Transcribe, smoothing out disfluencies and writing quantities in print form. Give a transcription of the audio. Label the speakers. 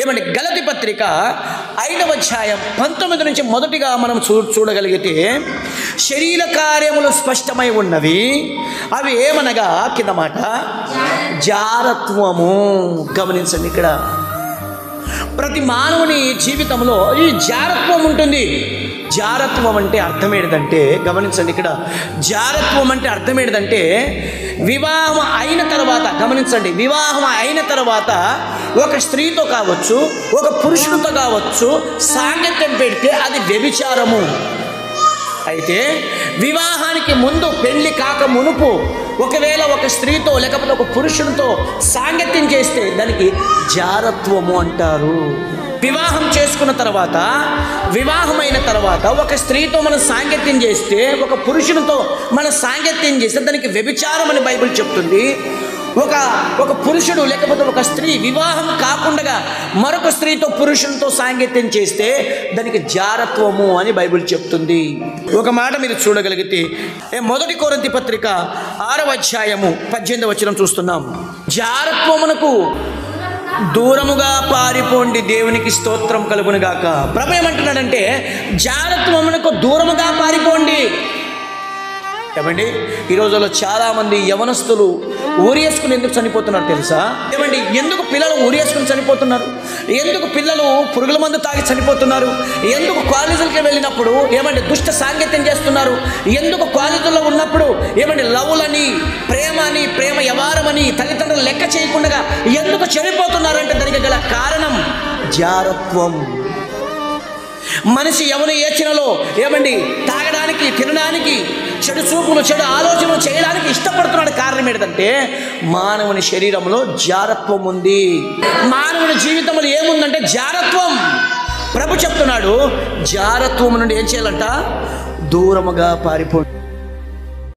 Speaker 1: ఏమంటే గలతీ పత్రిక 5వ అధ్యాయం 19 నుంచి మొదటిగా మనం చూడగలిగితే, శరీర కార్యములు స్పష్టమై ఉన్నవి, అవి ఏమనగా కింద మాట జారత్వము. గమనించండి, ఇక్కడ ప్రతి మానవుని జీవితంలో ఈ జారత్వం ఉంటుంది. జారత్వం అంటే అర్థం ఏంటంటే, గమనించండి, ఇక్కడ జారత్వం అంటే అర్థం ఏంటంటే, వివాహం అయిన తర్వాత, గమనించండి, వివాహం అయిన తర్వాత ఒక స్త్రీతో కావచ్చు, ఒక పురుషుడితో కావచ్చు సాంగత్యం పెడితే అది వ్యభిచారము. అయితే వివాహానికి ముందు, పెళ్లి కాక మునుపు ఒకవేళ ఒక స్త్రీతో లేకపోతే ఒక పురుషునితో సాంగత్యం చేస్తే దానికి జారత్వము అంటారు. వివాహం చేసుకున్న తర్వాత, వివాహమైన తర్వాత ఒక స్త్రీతో మనం సాంగత్యం చేస్తే, ఒక పురుషునితో మనం సాంగత్యం చేస్తే దానికి వ్యభిచారం అని బైబిల్ చెప్తుంది. ఒక పురుషుడు లేకపోతే ఒక స్త్రీ వివాహం కాకుండా మరొక స్త్రీతో పురుషునితో సాంగత్యం చేస్తే దానికి జారత్వము అని బైబిల్ చెప్తుంది. ఒక మాట మీరు చూడగలిగితే, మొదటి కొరింథీ పత్రిక 6వ అధ్యాయము 18వ వచనం చూస్తున్నాం. జారత్వమునకు దూరముగా పారిపోండి, దేవునికి స్తోత్రం కలుగును గాక. ప్రభు ఏమంటున్నాడంటే, జారత్వమునకు దూరముగా పారిపోండి. ఏమండి, ఈ రోజుల్లో చాలామంది యవనస్తులు ఊరేసుకుని ఎందుకు చనిపోతున్నారు తెలుసా? ఏమండి, ఎందుకు పిల్లలు ఊరేసుకుని చనిపోతున్నారు? ఎందుకు పిల్లలు పురుగుల మందు తాగి చనిపోతున్నారు? ఎందుకు కాలేజీలకి వెళ్ళినప్పుడు ఏమండి దుష్ట సాంగత్యం చేస్తున్నారు? ఎందుకు కాలేజీల్లో ఉన్నప్పుడు ఏమండి లవ్లని, ప్రేమ వ్యవహారమని తల్లిదండ్రులు లెక్క చేయకుండా ఎందుకు చనిపోతున్నారంటే దానికి గల కారణం జారత్వం. మనిషి ఎవరు ఏచినలో ఏమండి తాగడానికి, తినడానికి, చెడు చూపులు, చెడు ఆలోచనలు చేయడానికి ఇష్టపడుతున్నాడు. కారణం ఏంటంటే మానవుని శరీరంలో జారత్వం ఉంది. మానవుని జీవితంలో ఏముందంటే జారత్వం. ప్రభు చెప్తున్నాడు, జారత్వం నుండి ఏం చేయాలంట? దూరముగా పారిపోండి.